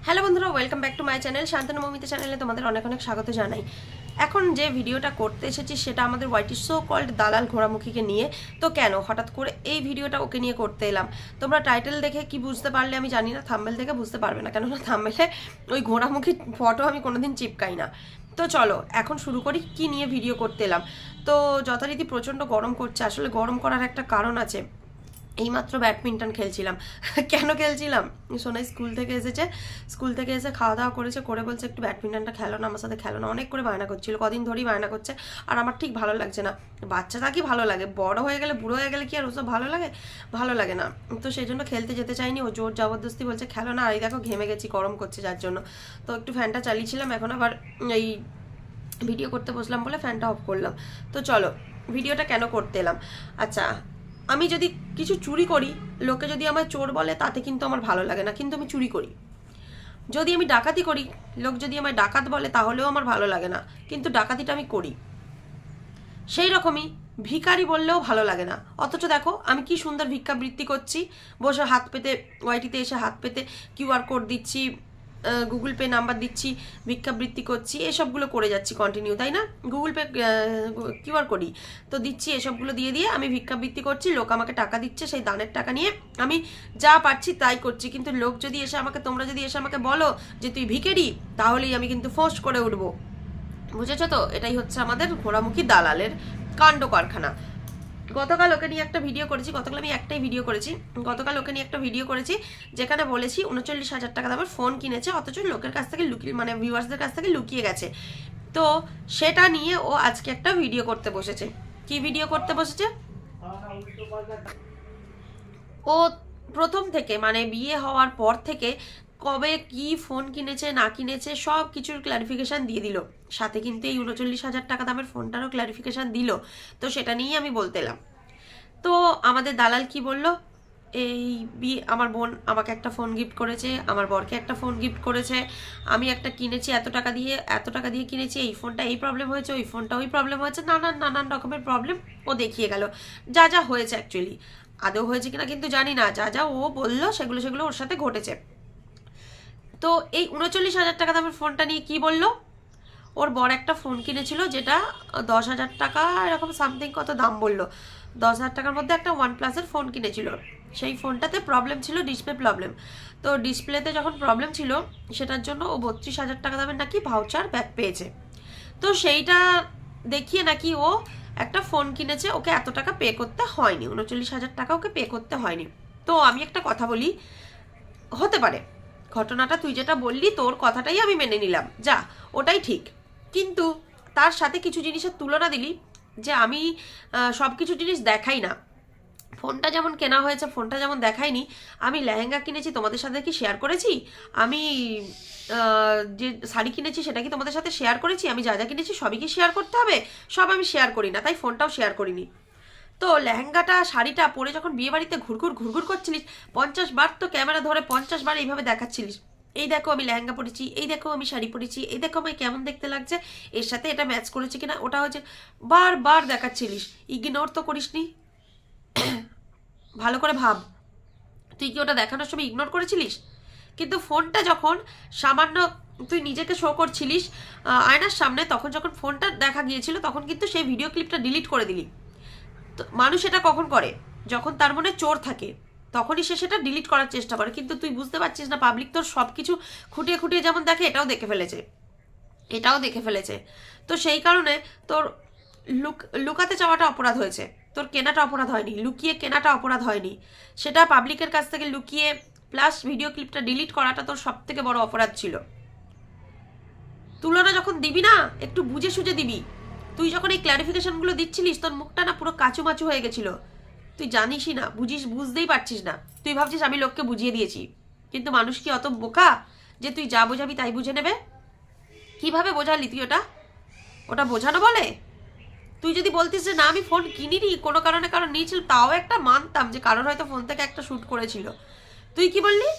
Hello বন্ধুরা, welcome back to my channel Shantanu Moumita চ্যানেলে তোমাদের অনেক অনেক স্বাগত জানাই। এখন যে ভিডিওটা করতে এসেছি সেটা আমাদের হোয়াইট ইজ সো কল্ড দালাল ঘোড়ামুখীকে নিয়ে। তো কেন হঠাৎ করে এই ভিডিওটা ওকে নিয়ে করতে এলাম, তোমরা টাইটেল দেখে কি বুঝতে পারলে আমি জানি না, থাম্বনেল দেখে বুঝতে পারবে না, কেননা থাম্বনেলে ওই ঘোড়ামুখী ফটো আমি কোনোদিন চিপকাই না। তো চলো এখন শুরু করি কি নিয়ে ভিডিও করতে এলাম। তো যথারীতি প্রচণ্ড গরম করছে, আসলে গরম করার একটা কারণ আছে। এইমাত্র ব্যাডমিন্টন খেলছিলাম। কেন খেলছিলাম? সোনাই স্কুল থেকে এসেছে, স্কুল থেকে এসে খাওয়া দাওয়া করেছে, করে বলছে একটু ব্যাডমিন্টনটা খেলো না, আমার সাথে খেলো না, অনেক করে বায়না করছিল, কদিন ধরেই বায়না করছে। আর আমার ঠিক ভালো লাগছে না। বাচ্চাটা কি ভালো লাগে, বড় হয়ে গেলে বুড়ো হয়ে গেলে কি আর ওসব ভালো লাগে? ভালো লাগে না। তো সেই জন্য খেলতে যেতে চাইনি, ও জোর জবরদস্তি বলছে খেলো না। আর এই দেখো ঘেমে গেছি, গরম করছে যার জন্য। তো একটু ফ্যানটা চালিয়েছিলাম, এখন আবার এই ভিডিও করতে বসলাম বলে ফ্যানটা অফ করলাম। তো চলো ভিডিওটা কেন করতে এলাম। আচ্ছা, আমি যদি কিছু চুরি করি, লোকে যদি আমায় চোর বলে, তাতে কিন্তু আমার ভালো লাগে না, কিন্তু আমি চুরি করি। যদি আমি ডাকাতি করি, লোক যদি আমায় ডাকাত বলে, তাহলেও আমার ভালো লাগে না, কিন্তু ডাকাতিটা আমি করি। সেই রকমই ভিখারি বললেও ভালো লাগে না, অথচ দেখো আমি কি সুন্দর ভিক্ষাবৃত্তি করছি, বসে হাত পেতে, ওয়াইটিতে এসে হাত পেতে কিউআর কোড দিচ্ছি, গুগল পে নাম্বার দিচ্ছি, ভিক্ষাবৃত্তি করছি, এসবগুলো করে যাচ্ছি কন্টিনিউ, তাই না? গুগল পে কিউআর কোডই তো দিচ্ছি, এসবগুলো দিয়ে দিয়ে আমি ভিক্ষাবৃত্তি করছি, লোক আমাকে টাকা দিচ্ছে, সেই দানের টাকা নিয়ে আমি যা পারছি তাই করছি। কিন্তু লোক যদি এসে আমাকে, তোমরা যদি এসে আমাকে বলো যে তুই ভিখারি, তাহলেই আমি কিন্তু ফোঁস করে উঠবো। বুঝেছো তো? এটাই হচ্ছে আমাদের ঘোড়ামুখী দালালের কাণ্ড কারখানা। গতকাল ওকে নিয়ে একটা ভিডিও করেছি, গতকাল আমি একটাই ভিডিও করেছি, গতকাল ওকে নিয়ে একটা ভিডিও করেছি যেখানে বলেছি 39,000 টাকা দামের ফোন কিনেছে, অথচ লোকের কাছ থেকে লুকিয়ে, মানে ভিউয়ার্সদের কাছ থেকে লুকিয়ে গেছে। তো সেটা নিয়ে ও আজকে একটা ভিডিও করতে বসেছে। কি ভিডিও করতে বসেছে? ও প্রথম থেকে, মানে বিয়ে হওয়ার পর থেকে কবে কি ফোন কিনেছে না কিনেছে সব কিছুর ক্লারিফিকেশান দিয়ে দিল, সাথে কিন্তু এই 39,000 টাকা দামের ফোনটারও ক্লারিফিকেশান দিল। তো সেটা নিয়েই আমি বলতে এলাম। তো আমাদের দালাল কি বলল, এই আমার বোন আমাকে একটা ফোন গিফট করেছে, আমার বরকে একটা ফোন গিফট করেছে, আমি একটা কিনেছি এত টাকা দিয়ে, এত টাকা দিয়ে কিনেছি, এই ফোনটা এই প্রবলেম হয়েছে, ওই ফোনটা ওই প্রবলেম হয়েছে, নানান নানান রকমের প্রবলেম ও দেখিয়ে গেল। যা যা হয়েছে, অ্যাকচুয়ালি আদৌ হয়েছে কিনা কিন্তু জানি না, যা যা ও বললো সেগুলো সেগুলো ওর সাথে ঘটেছে। তো এই 39,000 টাকা দামের ফোনটা নিয়ে কি বললো, ওর বর একটা ফোন কিনেছিল যেটা 10,000 টাকা এরকম সামথিং কত দাম বললো, 10,000 টাকার মধ্যে একটা OnePlus-এর ফোন কিনেছিল। সেই ফোনটাতে প্রবলেম ছিল, ডিসপ্লে প্রবলেম। তো ডিসপ্লেতে যখন প্রবলেম ছিল, সেটার জন্য ও 32,000 টাকা দামের নাকি ভাউচার ব্যাক পেয়েছে। তো সেইটা দেখিয়ে নাকি ও একটা ফোন কিনেছে, ওকে এত টাকা পে করতে হয়নি, 39,000 টাকা ওকে পে করতে হয়নি। তো আমি একটা কথা বলি, হতে পারে ঘটনাটা তুই যেটা বললি তোর কথাটাই আমি মেনে নিলাম, যা ওটাই ঠিক, কিন্তু তার সাথে কিছু জিনিসের তুলনা দিলি যে আমি সব কিছু জিনিস দেখাই না। ফোনটা যেমন কেনা হয়েছে, ফোনটা যেমন দেখাইনি, আমি লেহেঙ্গা কিনেছি তোমাদের সাথে কি শেয়ার করেছি? আমি যে শাড়ি কিনেছি সেটা কি তোমাদের সাথে শেয়ার করেছি? আমি যা যা কিনেছি সবই কি শেয়ার করতে হবে? সব আমি শেয়ার করি না, তাই ফোনটাও শেয়ার করিনি। তো লেহেঙ্গাটা শাড়িটা পরে যখন বিয়ে বাড়িতে ঘুরঘুর ঘুরঘুর করছিলিস, 50 বার তো ক্যামেরা ধরে 50 বার এইভাবে দেখাচ্ছিলিস, এই দেখো আমি লেহেঙ্গা পরেছি, এই দেখো আমি শাড়ি পরেছি, এই দেখো আমায় কেমন দেখতে লাগছে, এর সাথে এটা ম্যাচ করেছে কিনা, ওটা হচ্ছে বারবার দেখাচ্ছিলিস, ইগনোর তো করিসনি। ভালো করে ভাব, তুই কি ওটা দেখানোর সময় ইগনোর করেছিলিস? কিন্তু ফোনটা যখন সামান্য তুই নিজেকে শো করছিলিস আয়নার সামনে, তখন যখন ফোনটা দেখা গিয়েছিল, তখন কিন্তু সেই ভিডিও ক্লিপটা ডিলিট করে দিলি। তো মানুষ এটা কখন করে? যখন তার মনে চোর থাকে, তখনই সে সেটা ডিলিট করার চেষ্টা করে। কিন্তু তুই বুঝতে পারছিস না, পাবলিক তোর সব কিছু খুঁটিয়ে খুঁটিয়ে যেমন দেখে, এটাও দেখে ফেলেছে, এটাও দেখে ফেলেছে। তো সেই কারণে তোর লুকাতে চাওয়াটা অপরাধ হয়েছে, তোর কেনাটা অপরাধ হয়নি, লুকিয়ে কেনাটা অপরাধ হয়নি। সেটা পাবলিকের কাছ থেকে লুকিয়ে প্লাস ভিডিও ক্লিপটা ডিলিট করাটা তোর সব থেকে বড় অপরাধ ছিল। তুলনা যখন দিবি না, একটু বুঝে সুঝে দিবি। তুই যখন এই ক্ল্যারিফিকেশনগুলো দিচ্ছিলিস, তোর মুখটা না পুরো কাচুমাচু হয়ে গেছিল। তুই জানিসই না, বুঝতেই পারছিস না, তুই ভাবছিস আমি লোককে বুঝিয়ে দিয়েছি, কিন্তু মানুষ কি অত বোকা যে তুই যা বোঝাবি তাই বুঝে নেবে? কিভাবে বোঝালি তুই ওটা? ওটা বোঝানো বলে? তুই যদি বলতিস যে না আমি ফোন কিনিনি, কোনো কারণে কারণ নিয়েছিল, তাও একটা মানতাম যে কারণ হয়তো ফোন থেকে একটা শ্যুট করেছিল। তুই কি বললি?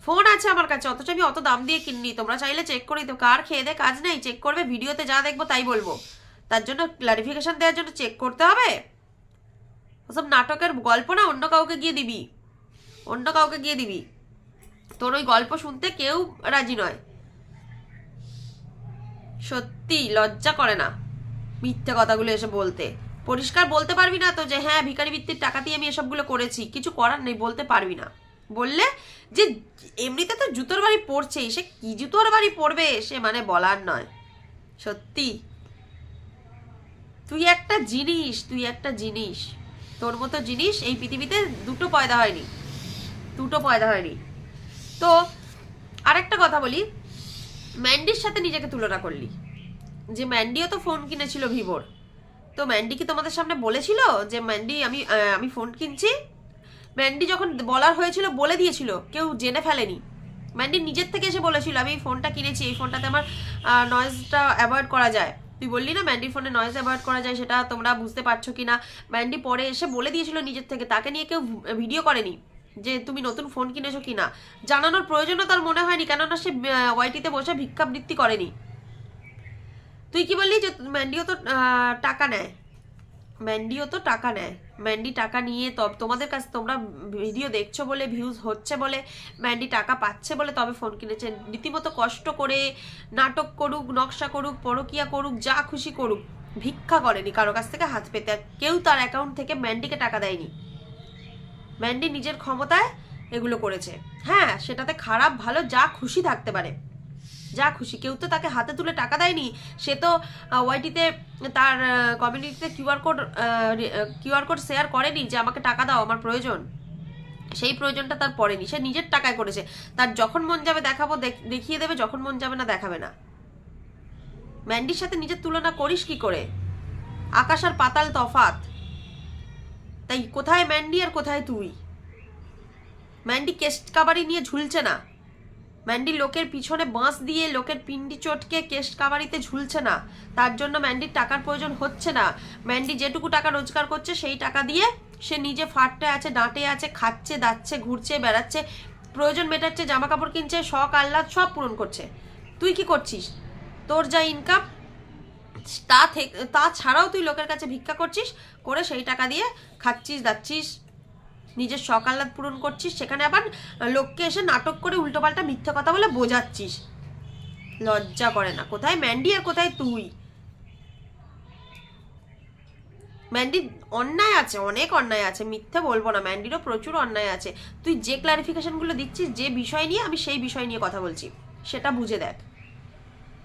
ফোন আছে আমার কাছে, অথচ আমি অত দাম দিয়ে কিনি, তোমরা চাইলে চেক করে দিতে, কার খেয়ে দে কাজ নেই, চেক করবে, ভিডিওতে যা দেখবো তাই বলবো, তার জন্য ক্লারিফিকেশন দেওয়ার জন্য চেক করতে হবে? ওসব নাটকের গল্প না অন্য কাউকে গিয়ে দিবি, অন্য কাউকে গিয়ে দিবি। তোর ওই গল্প শুনতে কেউ রাজি নয়। সত্যি লজ্জা করে না মিথ্যে কথাগুলো এসে বলতে? পরিষ্কার বলতে পারবি না তো যে হ্যাঁ ভিখারি বৃত্তির টাকা দিয়ে আমি এসবগুলো করেছি? কিছু করার নেই, বলতে পারবি না। বললে যে এমনিতে তো জুতোর বাড়ি পড়ছেই, সে কি জুতোর বাড়ি পড়বে সে মানে বলার নয়। সত্যি তুই একটা জিনিস, তুই একটা জিনিস, তোর মতো জিনিস এই পৃথিবীতে দুটো পয়দা হয়নি, দুটো পয়দা হয়নি। তো আরেকটা কথা বলি, ম্যান্ডির সাথে নিজেকে তুলনা করলি, যে ম্যান্ডিও তো ফোন কিনেছিল ভিভোর। তো ম্যান্ডি কি তোমাদের সামনে বলেছিল যে ম্যান্ডি আমি ফোন কিনছি? ম্যান্ডি যখন বলার হয়েছিল বলে দিয়েছিল, কেউ জেনে ফেলেনি। ম্যান্ডি নিজের থেকে এসে বলেছিল আমি এই ফোনটা কিনেছি, এই ফোনটাতে আমার নয়েজটা অ্যাভয়েড করা যায়। তুই বললি না ম্যান্ডির ফোনে নয়েজ অ্যাভয়েড করা যায়, সেটা তোমরা বুঝতে পারছো কি না? ম্যান্ডি পরে এসে বলে দিয়েছিল নিজের থেকে, তাকে নিয়ে কেউ ভিডিও করেনি যে তুমি নতুন ফোন কিনেছো কিনা। জানানোর প্রয়োজনও তার মনে হয়নি, কেননা সে ওয়াইটিতে বসে ভিক্ষাবৃত্তি করেনি। তুই কি বললি যে ম্যান্ডিও তো টাকা নেয়, ম্যান্ডিও তো টাকা নেয়। ম্যান্ডি টাকা নিয়ে তোমাদের কাছে, তোমরা ভিডিও দেখছো বলে, ভিউজ হচ্ছে বলে, ম্যান্ডি টাকা পাচ্ছে বলে তবে ফোন কিনেছে। রীতিমতো কষ্ট করে নাটক করুক, নকশা করুক, পরকিয়া করুক, যা খুশি করুক, ভিক্ষা করেনি কারো কাছ থেকে হাত পেতে। কেউ তার অ্যাকাউন্ট থেকে ম্যান্ডিকে টাকা দেয়নি। ম্যান্ডি নিজের ক্ষমতায় এগুলো করেছে। হ্যাঁ, সেটাতে খারাপ ভালো যা খুশি থাকতে পারে, যা খুশি। কেউ তো তাকে হাতে তুলে টাকা দেয়নি। সে তো ওয়াইটিতে তার কমিউনিটিতে কিউআর কোড শেয়ার করেনি যে আমাকে টাকা দাও, আমার প্রয়োজন। সেই প্রয়োজনটা তার পড়েনি, সে নিজের টাকায় করেছে। তার যখন মন যাবে দেখাবো, দেখিয়ে দেবে, যখন মন যাবে না দেখাবে না। ম্যান্ডির সাথে নিজের তুলনা করিস কি করে? আকাশ আর পাতাল তফাত। তাই কোথায় ম্যান্ডি আর কোথায় তুই? ম্যান্ডি কেস্ট কাবারি নিয়ে ঝুলছে না, ম্যান্ডি লোকের পিছনে বাঁশ দিয়ে লোকের পিন্ডি চটকে কেস্ট কাবারিতে ঝুলছে না। তার জন্য ম্যান্ডির টাকার প্রয়োজন হচ্ছে না। ম্যান্ডি যেটুকু টাকা রোজগার করছে সেই টাকা দিয়ে সে নিজে ফাটতে আছে, ডাঁটে আছে, খাচ্ছে, দাচ্ছে, ঘুরছে, বেড়াচ্ছে, প্রয়োজন মেটাচ্ছে, জামা কাপড় কিনছে, শখ আহ্লাদ সব পূরণ করছে। তুই কি করছিস? তোর যা ইনকাম তা ছাড়াও তুই লোকের কাছে ভিক্ষা করছিস, করে সেই টাকা দিয়ে খাচ্ছিস, দাচ্ছিস, নিজের শখ আহ্লাদ পূরণ করছিস। সেখানে আবার লোককে এসে নাটক করে উল্টোপাল্টা মিথ্যা কথা বলে বোঝাচ্ছিস। লজ্জা করে না? কোথায় ম্যান্ডি আর কোথায় তুই? ম্যান্ডির অন্যায় আছে, অনেক অন্যায় আছে, মিথ্যে বলবো না, ম্যান্ডিরও প্রচুর অন্যায় আছে। তুই যে ক্লারিফিকেশনগুলো দিচ্ছিস যে বিষয় নিয়ে, আমি সেই বিষয় নিয়ে কথা বলছি, সেটা বুঝে দেখ।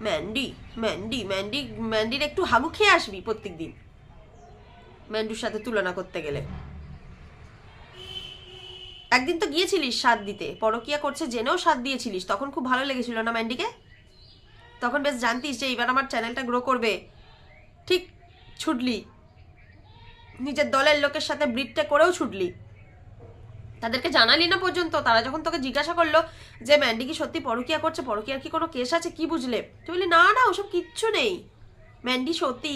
ম্যান্ডি ম্যান্ডি ম্যান্ডি ম্যান্ডির একটু হাগু খেয়ে আসবি প্রত্যেক দিন ম্যান্ডুর সাথে তুলনা করতে গেলে। একদিন তো গিয়েছিলিস সাথ দিতে, পরকিয়া করছে জেনেও সাথ দিয়েছিলিস, তখন খুব ভালো লেগেছিল না ম্যান্ডিকে? তখন বেশ জানতিস যে এবার আমার চ্যানেলটা গ্রো করবে, ঠিক ছুটলি, নিজের দলের লোকের সাথে ব্রিডটা করেও ছুটলি। তাদেরকে জানালি না পর্যন্ত। তারা যখন তোকে জিজ্ঞাসা করলো যে ম্যান্ডি কি সত্যি পরকিয়া করছে, পরকিয়ার কি কোনো কেস আছে, কি বুঝলে? তুই বলি না না ওসব কিচ্ছু নেই, ম্যান্ডি সত্যি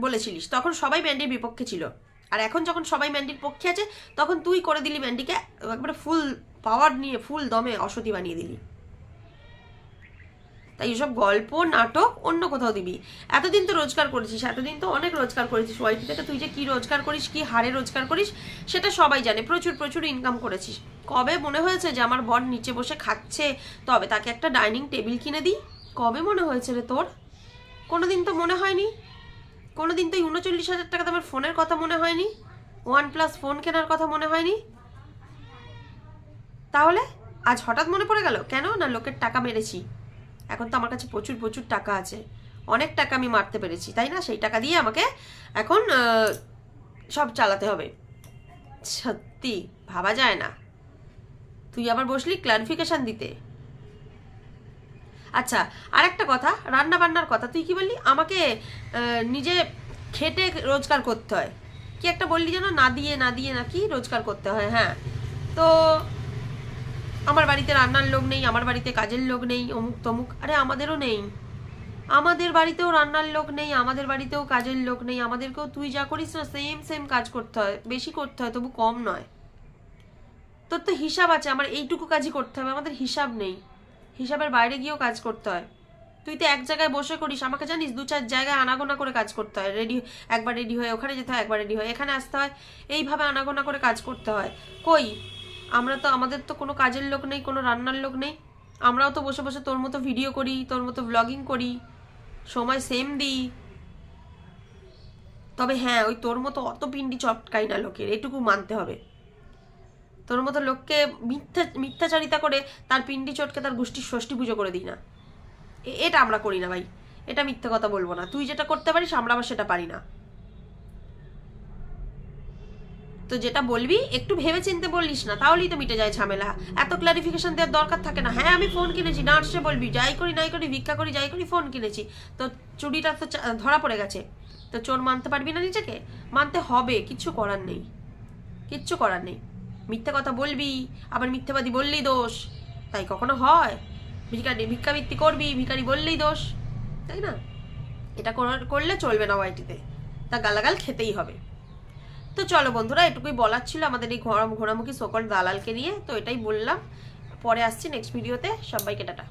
বলেছিলিস। তখন সবাই ম্যান্ডির বিপক্ষে ছিল, আর এখন যখন সবাই ম্যান্ডির পক্ষে আছে তখন তুই করে দিলি ম্যান্ডিকে একবারে ফুল পাওয়ার নিয়ে ফুল দমে অসতী বানিয়ে দিলি। তাই এসব গল্প নাটক অন্য কোথাও দিবি। এতদিন তো রোজগার করেছিস, এতদিন তো অনেক রোজগার করেছিস ওয়াইটি থেকে। তুই যে কি রোজগার করিস, কি হারে রোজগার করিস সেটা সবাই জানে। প্রচুর প্রচুর ইনকাম করেছিস। কবে মনে হয়েছে যে আমার বর নিচে বসে খাচ্ছে তবে তাকে একটা ডাইনিং টেবিল কিনে দিই? কবে মনে হয়েছে রে তোর? কোনোদিন তো মনে হয়নি। কোনোদিন তো 39,000 টাকা দামের ফোনের কথা মনে হয়নি, OnePlus ফোন কেনার কথা মনে হয়নি। তাহলে আজ হঠাৎ মনে পড়ে গেল কেন? না লোকের টাকা মেরেছি, এখন তো আমার কাছে প্রচুর প্রচুর টাকা আছে, অনেক টাকা আমি মারতে পেরেছি, তাই না? সেই টাকা দিয়ে আমাকে এখন সব চালাতে হবে। সত্যি ভাবা যায় না। তুই আবার বসলি ক্লারিফিকেশন দিতে। আচ্ছা, আরেকটা কথা, রান্না বান্নার কথা। তুই কি বললি আমাকে নিজে খেটে রোজগার করতে হয়, কি একটা বললি যেন, না দিয়ে নাকি রোজগার করতে হয়। হ্যাঁ, তো আমার বাড়িতে রান্নার লোক নেই, আমার বাড়িতে কাজের লোক নেই, অমুক তমুক। আরে আমাদেরও নেই, আমাদের বাড়িতেও রান্নার লোক নেই, আমাদের বাড়িতেও কাজের লোক নেই। আমাদেরকেও তুই যা করিস না সেম কাজ করতে হয়, বেশি করতে হয়, তবু কম নয়। তোর তো হিসাব আছে, আমার এইটুকু কাজই করতে হবে, আমাদের হিসাব নেই। হিসাবের বাইরে গিয়েও কাজ করতে হয়। তুই তো এক জায়গায় বসে করিস, আমাকে জানিস 2-4 জায়গায় আনাগোনা করে কাজ করতে হয়। একবার রেডি হয়ে ওখানে যেতে হয়, একবার রেডি হয়ে এখানে আসতে হয়, এইভাবে আনাগোনা করে কাজ করতে হয়। কই আমাদের তো কোনো কাজের লোক নেই, কোনো রান্নার লোক নেই, আমরাও তো বসে বসে তোর মতো ভিডিও করি, তোর মতো ব্লগিং করি, সময় সেম দিই। তবে হ্যাঁ, ওই তোর মতো অত পিন্ডি চটকাই না লোকের, এটুকু মানতে হবে। তোর মতো লোককে মিথ্যাচারিতা করে তার পিন্ডি চটকে তার গোষ্ঠীর ষষ্ঠী পুজো করে দিই না, এটা আমরা করি না ভাই, এটা মিথ্যে কথা বলবো না। তুই যেটা করতে পারিস আমরা আবার সেটা পারি না। তো যেটা বলবি একটু ভেবে চিনতে বললিস না, তাহলেই তো মিটে যায় ঝামেলা। এত ক্লারিফিকেশন দেওয়ার দরকার থাকে না। হ্যাঁ আমি ফোন কিনেছি, না আসছে বলবি, যাই করি নাই করি, ভিক্ষা করি যাই করি, ফোন কিনেছি। তো চুরিটা তো ধরা পড়ে গেছে, তো চোর মানতে পারবি না নিজেকে? মানতে হবে, কিচ্ছু করার নেই, কিচ্ছু করার নেই। মিথ্যে কথা বলবি, আবার মিথ্যেবাদী বললেই দোষ, তাই কখনো হয়? ভিক্ষাবৃত্তি করবি, ভিখারি বললেই দোষ, তাই না? এটা করলে চলবে না ওয়াইটিতে, তা গালাগাল খেতেই হবে। তো চলো বন্ধুরা, এটুকুই বলার ছিল আমাদের এই ঘোরামুখী সকল দালালকে নিয়ে। তো এটাই বললাম, পরে আসছি নেক্সট ভিডিওতে। সবাইকে টাটা।